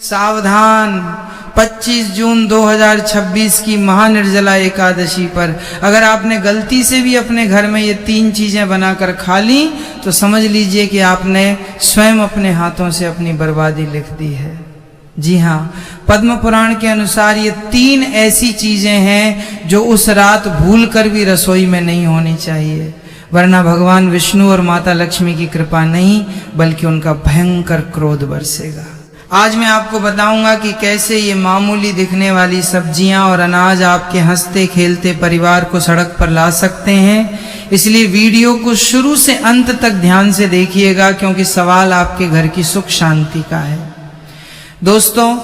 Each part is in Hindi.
सावधान, 25 जून 2026 की महानिर्जला एकादशी पर अगर आपने गलती से भी अपने घर में ये 3 चीजें बनाकर खा ली तो समझ लीजिए कि आपने स्वयं अपने हाथों से अपनी बर्बादी लिख दी है। जी हाँ, पद्म पुराण के अनुसार ये 3 ऐसी चीजें हैं जो उस रात भूल कर भी रसोई में नहीं होनी चाहिए, वरना भगवान विष्णु और माता लक्ष्मी की कृपा नहीं बल्कि उनका भयंकर क्रोध बरसेगा। आज मैं आपको बताऊंगा कि कैसे ये मामूली दिखने वाली सब्जियां और अनाज आपके हंसते खेलते परिवार को सड़क पर ला सकते हैं। इसलिए वीडियो को शुरू से अंत तक ध्यान से देखिएगा, क्योंकि सवाल आपके घर की सुख शांति का है। दोस्तों,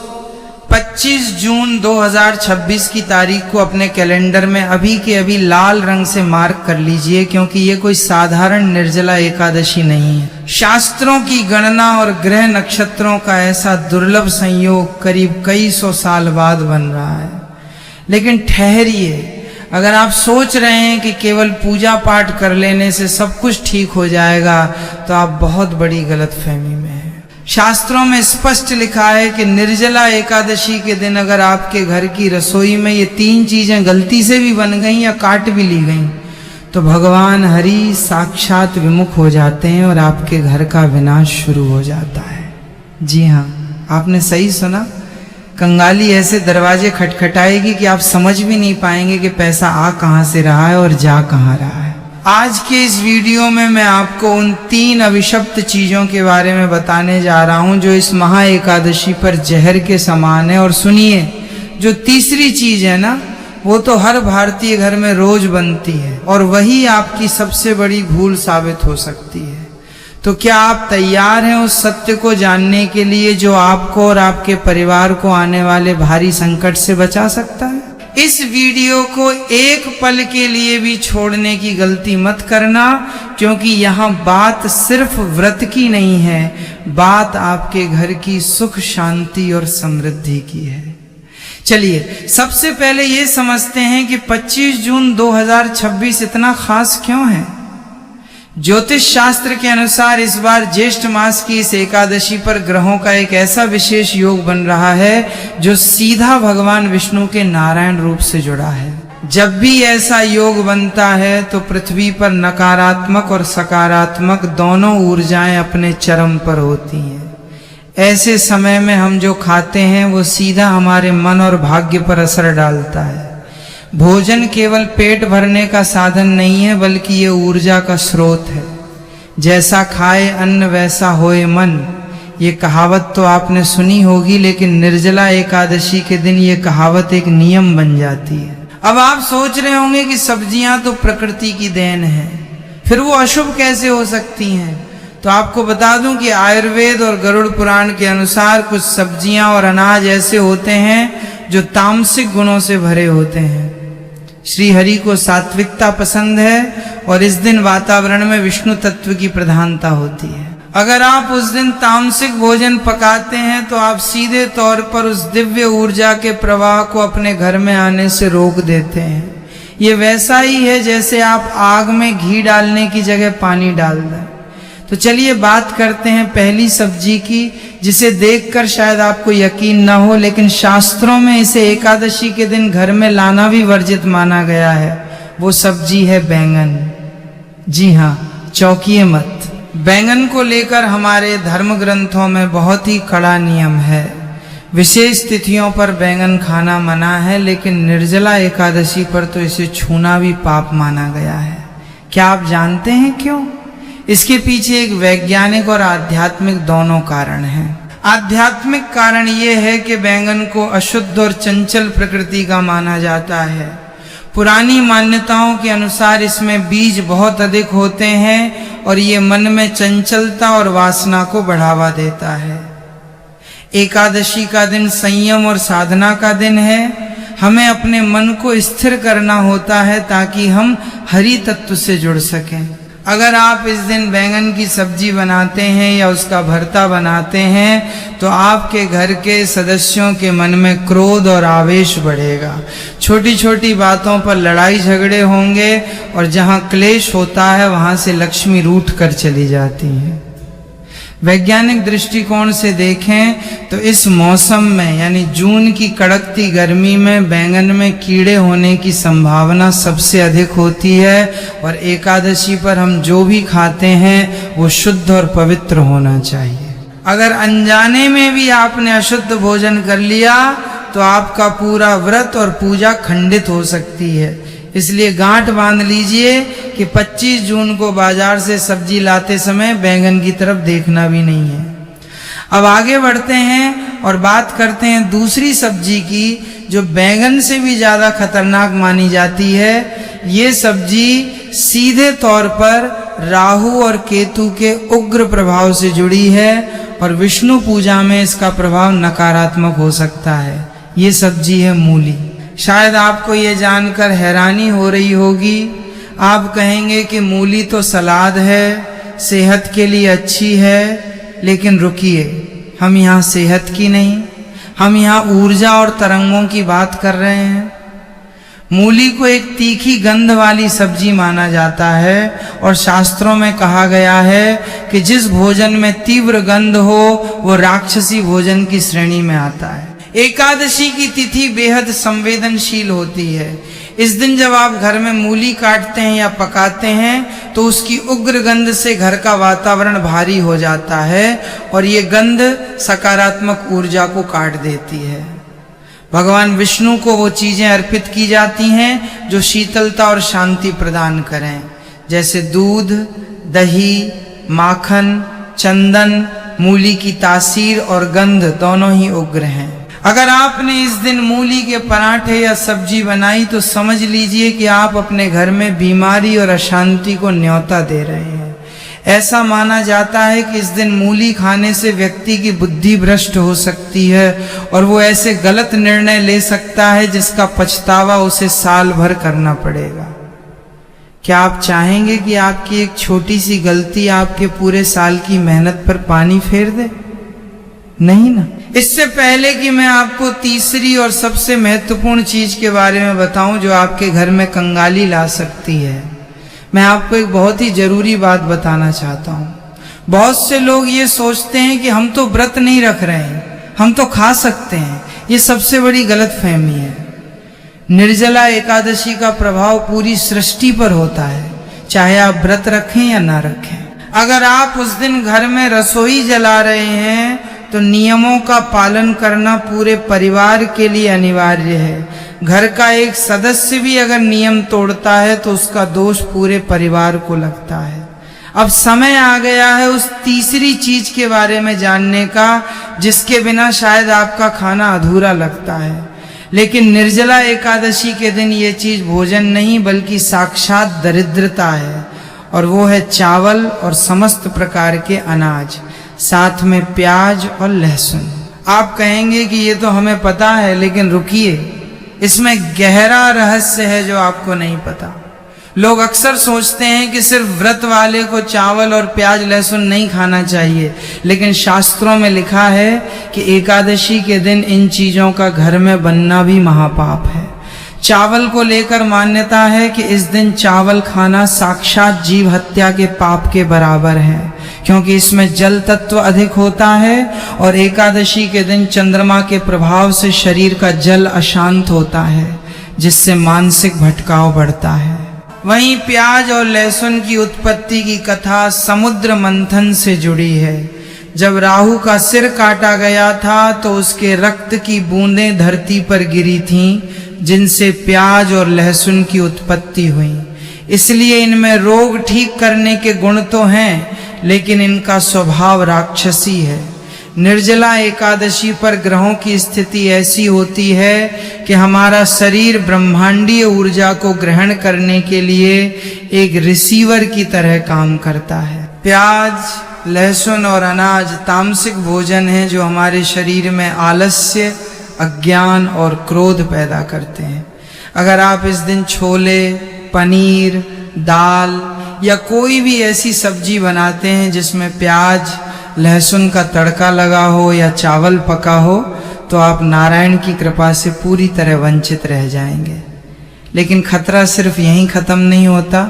25 जून 2026 की तारीख को अपने कैलेंडर में अभी के अभी लाल रंग से मार्क कर लीजिए, क्योंकि ये कोई साधारण निर्जला एकादशी नहीं है। शास्त्रों की गणना और ग्रह नक्षत्रों का ऐसा दुर्लभ संयोग करीब कई सौ साल बाद बन रहा है। लेकिन ठहरिए, अगर आप सोच रहे हैं कि केवल पूजा पाठ कर लेने से सब कुछ ठीक हो जाएगा तो आप बहुत बड़ी गलतफहमी में हैं। शास्त्रों में स्पष्ट लिखा है कि निर्जला एकादशी के दिन अगर आपके घर की रसोई में ये 3 चीजें गलती से भी बन गई या काट भी ली गई तो भगवान हरि साक्षात विमुख हो जाते हैं और आपके घर का विनाश शुरू हो जाता है। जी हाँ, आपने सही सुना, कंगाली ऐसे दरवाजे खटखटाएगी कि आप समझ भी नहीं पाएंगे कि पैसा आ कहाँ से रहा है और जा कहाँ रहा है। आज के इस वीडियो में मैं आपको उन 3 अभिशप्त चीजों के बारे में बताने जा रहा हूं जो इस महा एकादशी पर जहर के समान है। और सुनिए, जो तीसरी चीज है ना, वो तो हर भारतीय घर में रोज बनती है और वही आपकी सबसे बड़ी भूल साबित हो सकती है। तो क्या आप तैयार हैं उस सत्य को जानने के लिए जो आपको और आपके परिवार को आने वाले भारी संकट से बचा सकता है? इस वीडियो को एक पल के लिए भी छोड़ने की गलती मत करना, क्योंकि यहाँ बात सिर्फ व्रत की नहीं है, बात आपके घर की सुख शांति और समृद्धि की है। चलिए, सबसे पहले ये समझते हैं कि 25 जून 2026 इतना खास क्यों है। ज्योतिष शास्त्र के अनुसार इस बार ज्येष्ठ मास की इस एकादशी पर ग्रहों का एक ऐसा विशेष योग बन रहा है जो सीधा भगवान विष्णु के नारायण रूप से जुड़ा है। जब भी ऐसा योग बनता है तो पृथ्वी पर नकारात्मक और सकारात्मक दोनों ऊर्जाएं अपने चरम पर होती हैं। ऐसे समय में हम जो खाते हैं वो सीधा हमारे मन और भाग्य पर असर डालता है। भोजन केवल पेट भरने का साधन नहीं है बल्कि ये ऊर्जा का स्रोत है। जैसा खाए अन्न वैसा होए मन, ये कहावत तो आपने सुनी होगी, लेकिन निर्जला एकादशी के दिन ये कहावत एक नियम बन जाती है। अब आप सोच रहे होंगे कि सब्जियां तो प्रकृति की देन है, फिर वो अशुभ कैसे हो सकती हैं? तो आपको बता दूं कि आयुर्वेद और गरुड़ पुराण के अनुसार कुछ सब्जियां और अनाज ऐसे होते हैं जो तामसिक गुणों से भरे होते हैं। श्री हरि को सात्विकता पसंद है और इस दिन वातावरण में विष्णु तत्व की प्रधानता होती है। अगर आप उस दिन तामसिक भोजन पकाते हैं तो आप सीधे तौर पर उस दिव्य ऊर्जा के प्रवाह को अपने घर में आने से रोक देते हैं। ये वैसा ही है जैसे आप आग में घी डालने की जगह पानी डाल दें। तो चलिए बात करते हैं पहली सब्जी की, जिसे देखकर शायद आपको यकीन ना हो, लेकिन शास्त्रों में इसे एकादशी के दिन घर में लाना भी वर्जित माना गया है। वो सब्जी है बैंगन। जी हाँ, चौंकिए मत। बैंगन को लेकर हमारे धर्म ग्रंथों में बहुत ही कड़ा नियम है। विशेष तिथियों पर बैंगन खाना मना है, लेकिन निर्जला एकादशी पर तो इसे छूना भी पाप माना गया है। क्या आप जानते हैं क्यों? इसके पीछे एक वैज्ञानिक और आध्यात्मिक दोनों कारण हैं। आध्यात्मिक कारण ये है कि बैंगन को अशुद्ध और चंचल प्रकृति का माना जाता है। पुरानी मान्यताओं के अनुसार इसमें बीज बहुत अधिक होते हैं और ये मन में चंचलता और वासना को बढ़ावा देता है। एकादशी का दिन संयम और साधना का दिन है। हमें अपने मन को स्थिर करना होता है ताकि हम हरि तत्व से जुड़ सकें। अगर आप इस दिन बैंगन की सब्जी बनाते हैं या उसका भरता बनाते हैं तो आपके घर के सदस्यों के मन में क्रोध और आवेश बढ़ेगा। छोटी छोटी बातों पर लड़ाई झगड़े होंगे और जहां क्लेश होता है वहां से लक्ष्मी रूठ कर चली जाती है। वैज्ञानिक दृष्टिकोण से देखें तो इस मौसम में यानी जून की कड़कती गर्मी में बैंगन में कीड़े होने की संभावना सबसे अधिक होती है, और एकादशी पर हम जो भी खाते हैं वो शुद्ध और पवित्र होना चाहिए। अगर अनजाने में भी आपने अशुद्ध भोजन कर लिया तो आपका पूरा व्रत और पूजा खंडित हो सकती है। इसलिए गांठ बांध लीजिए कि 25 जून को बाजार से सब्जी लाते समय बैंगन की तरफ देखना भी नहीं है। अब आगे बढ़ते हैं और बात करते हैं दूसरी सब्जी की जो बैंगन से भी ज़्यादा खतरनाक मानी जाती है। ये सब्जी सीधे तौर पर राहु और केतु के उग्र प्रभाव से जुड़ी है और विष्णु पूजा में इसका प्रभाव नकारात्मक हो सकता है। ये सब्जी है मूली। शायद आपको ये जानकर हैरानी हो रही होगी, आप कहेंगे कि मूली तो सलाद है, सेहत के लिए अच्छी है, लेकिन रुकिए, हम यहाँ सेहत की नहीं, हम यहाँ ऊर्जा और तरंगों की बात कर रहे हैं। मूली को एक तीखी गंध वाली सब्जी माना जाता है और शास्त्रों में कहा गया है कि जिस भोजन में तीव्र गंध हो वो राक्षसी भोजन की श्रेणी में आता है। एकादशी की तिथि बेहद संवेदनशील होती है। इस दिन जब आप घर में मूली काटते हैं या पकाते हैं तो उसकी उग्र गंध से घर का वातावरण भारी हो जाता है और ये गंध सकारात्मक ऊर्जा को काट देती है। भगवान विष्णु को वो चीजें अर्पित की जाती हैं जो शीतलता और शांति प्रदान करें, जैसे दूध, दही, माखन, चंदन। मूली की तासीर और गंध दोनों ही उग्र हैं। अगर आपने इस दिन मूली के पराठे या सब्जी बनाई तो समझ लीजिए कि आप अपने घर में बीमारी और अशांति को न्योता दे रहे हैं। ऐसा माना जाता है कि इस दिन मूली खाने से व्यक्ति की बुद्धि भ्रष्ट हो सकती है और वो ऐसे गलत निर्णय ले सकता है जिसका पछतावा उसे साल भर करना पड़ेगा। क्या आप चाहेंगे कि आपकी एक छोटी सी गलती आपके पूरे साल की मेहनत पर पानी फेर दे? नहीं ना। इससे पहले कि मैं आपको तीसरी और सबसे महत्वपूर्ण चीज के बारे में बताऊं जो आपके घर में कंगाली ला सकती है, मैं आपको एक बहुत ही जरूरी बात बताना चाहता हूं। बहुत से लोग ये सोचते हैं कि हम तो व्रत नहीं रख रहे हैं, हम तो खा सकते हैं। ये सबसे बड़ी गलतफहमी है। निर्जला एकादशी का प्रभाव पूरी सृष्टि पर होता है, चाहे आप व्रत रखें या ना रखें। अगर आप उस दिन घर में रसोई जला रहे हैं तो नियमों का पालन करना पूरे परिवार के लिए अनिवार्य है। घर का एक सदस्य भी अगर नियम तोड़ता है तो उसका दोष पूरे परिवार को लगता है। अब समय आ गया है उस तीसरी चीज के बारे में जानने का जिसके बिना शायद आपका खाना अधूरा लगता है। लेकिन निर्जला एकादशी के दिन ये चीज भोजन नहीं बल्कि साक्षात दरिद्रता है, और वो है चावल और समस्त प्रकार के अनाज, साथ में प्याज और लहसुन। आप कहेंगे कि ये तो हमें पता है, लेकिन रुकिए, इसमें गहरा रहस्य है जो आपको नहीं पता। लोग अक्सर सोचते हैं कि सिर्फ व्रत वाले को चावल और प्याज लहसुन नहीं खाना चाहिए, लेकिन शास्त्रों में लिखा है कि एकादशी के दिन इन चीजों का घर में बनना भी महापाप है। चावल को लेकर मान्यता है कि इस दिन चावल खाना साक्षात जीव हत्या के पाप के बराबर है, क्योंकि इसमें जल तत्व अधिक होता है और एकादशी के दिन चंद्रमा के प्रभाव से शरीर का जल अशांत होता है, जिससे मानसिक भटकाव बढ़ता है। वहीं प्याज और लहसुन की उत्पत्ति की कथा समुद्र मंथन से जुड़ी है। जब राहु का सिर काटा गया था तो उसके रक्त की बूंदें धरती पर गिरी थीं, जिनसे प्याज और लहसुन की उत्पत्ति हुई। इसलिए इनमें रोग ठीक करने के गुण तो हैं, लेकिन इनका स्वभाव राक्षसी है। निर्जला एकादशी पर ग्रहों की स्थिति ऐसी होती है कि हमारा शरीर ब्रह्मांडीय ऊर्जा को ग्रहण करने के लिए एक रिसीवर की तरह काम करता है। प्याज, लहसुन और अनाज तामसिक भोजन है जो हमारे शरीर में आलस्य, अज्ञान और क्रोध पैदा करते हैं। अगर आप इस दिन छोले, पनीर, दाल या कोई भी ऐसी सब्जी बनाते हैं जिसमें प्याज, लहसुन का तड़का लगा हो या चावल पका हो, तो आप नारायण की कृपा से पूरी तरह वंचित रह जाएंगे। लेकिन खतरा सिर्फ यहीं खत्म नहीं होता।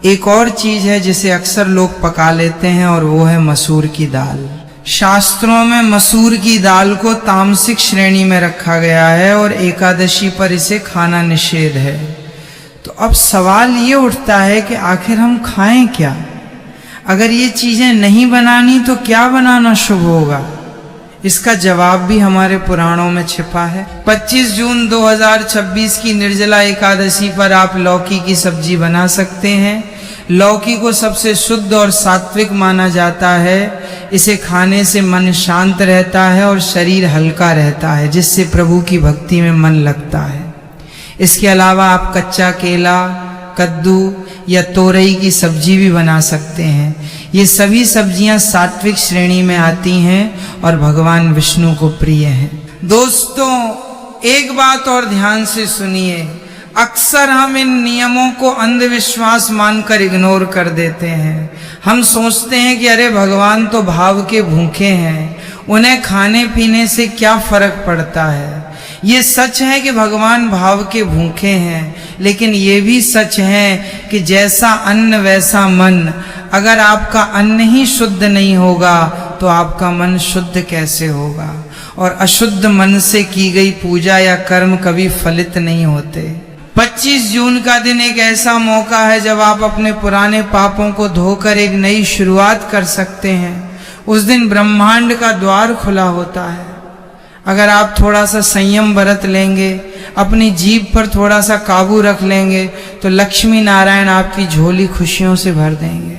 एक और चीज है जिसे अक्सर लोग पका लेते हैं और वो है मसूर की दाल। शास्त्रों में मसूर की दाल को तामसिक श्रेणी में रखा गया है और एकादशी पर इसे खाना निषेध है। तो अब सवाल ये उठता है कि आखिर हम खाएं क्या? अगर ये चीजें नहीं बनानी तो क्या बनाना शुभ होगा? इसका जवाब भी हमारे पुराणों में छिपा है। 25 जून 2026 की निर्जला एकादशी पर आप लौकी की सब्जी बना सकते हैं। लौकी को सबसे शुद्ध और सात्विक माना जाता है। इसे खाने से मन शांत रहता है और शरीर हल्का रहता है, जिससे प्रभु की भक्ति में मन लगता है। इसके अलावा आप कच्चा केला, कद्दू या तोरई की सब्जी भी बना सकते हैं। ये सभी सब्जियां सात्विक श्रेणी में आती हैं और भगवान विष्णु को प्रिय हैं। दोस्तों, एक बात और ध्यान से सुनिए। अक्सर हम इन नियमों को अंधविश्वास मानकर इग्नोर कर देते हैं। हम सोचते हैं कि अरे भगवान तो भाव के भूखे हैं, उन्हें खाने पीने से क्या फर्क पड़ता है। ये सच है कि भगवान भाव के भूखे हैं, लेकिन ये भी सच है कि जैसा अन्न वैसा मन। अगर आपका अन्न ही शुद्ध नहीं होगा तो आपका मन शुद्ध कैसे होगा? और अशुद्ध मन से की गई पूजा या कर्म कभी फलित नहीं होते। 25 जून का दिन एक ऐसा मौका है जब आप अपने पुराने पापों को धोकर एक नई शुरुआत कर सकते हैं। उस दिन ब्रह्मांड का द्वार खुला होता है। अगर आप थोड़ा सा संयम बरत लेंगे, अपनी जीभ पर थोड़ा सा काबू रख लेंगे, तो लक्ष्मी नारायण आपकी झोली खुशियों से भर देंगे।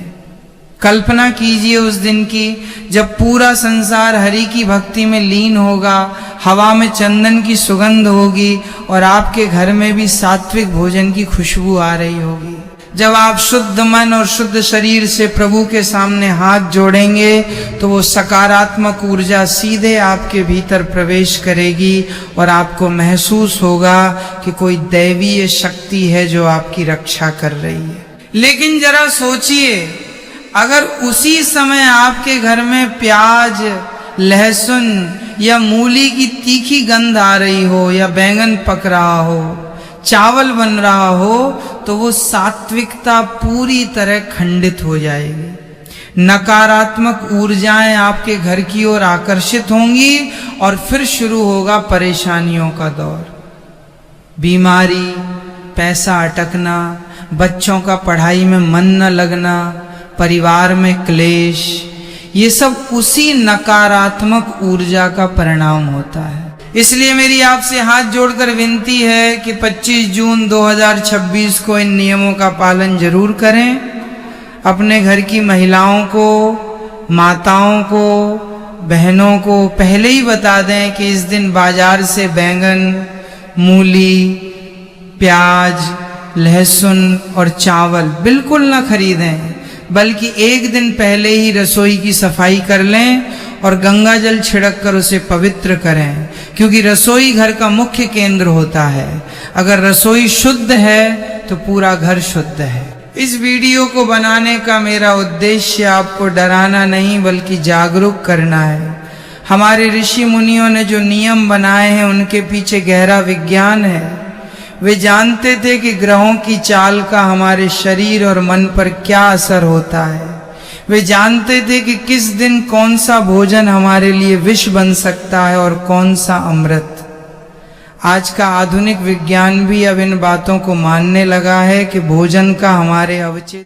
कल्पना कीजिए उस दिन की जब पूरा संसार हरि की भक्ति में लीन होगा, हवा में चंदन की सुगंध होगी और आपके घर में भी सात्विक भोजन की खुशबू आ रही होगी। जब आप शुद्ध मन और शुद्ध शरीर से प्रभु के सामने हाथ जोड़ेंगे तो वो सकारात्मक ऊर्जा सीधे आपके भीतर प्रवेश करेगी और आपको महसूस होगा कि कोई दैवीय शक्ति है जो आपकी रक्षा कर रही है। लेकिन जरा सोचिए, अगर उसी समय आपके घर में प्याज, लहसुन या मूली की तीखी गंध आ रही हो, या बैंगन पक रहा हो, चावल बन रहा हो, तो वो सात्विकता पूरी तरह खंडित हो जाएगी। नकारात्मक ऊर्जाएं आपके घर की ओर आकर्षित होंगी और फिर शुरू होगा परेशानियों का दौर। बीमारी, पैसा अटकना, बच्चों का पढ़ाई में मन न लगना, परिवार में क्लेश, ये सब उसी नकारात्मक ऊर्जा का परिणाम होता है। इसलिए मेरी आपसे हाथ जोड़कर विनती है कि 25 जून 2026 को इन नियमों का पालन जरूर करें। अपने घर की महिलाओं को, माताओं को, बहनों को पहले ही बता दें कि इस दिन बाजार से बैंगन, मूली, प्याज, लहसुन और चावल बिल्कुल न खरीदें, बल्कि एक दिन पहले ही रसोई की सफाई कर लें और गंगा जल छिड़क कर उसे पवित्र करें, क्योंकि रसोई घर का मुख्य केंद्र होता है। अगर रसोई शुद्ध है तो पूरा घर शुद्ध है। इस वीडियो को बनाने का मेरा उद्देश्य आपको डराना नहीं बल्कि जागरूक करना है। हमारे ऋषि मुनियों ने जो नियम बनाए हैं उनके पीछे गहरा विज्ञान है। वे जानते थे कि ग्रहों की चाल का हमारे शरीर और मन पर क्या असर होता है। वे जानते थे कि किस दिन कौन सा भोजन हमारे लिए विष बन सकता है और कौन सा अमृत। आज का आधुनिक विज्ञान भी अब इन बातों को मानने लगा है कि भोजन का हमारे अवचेतन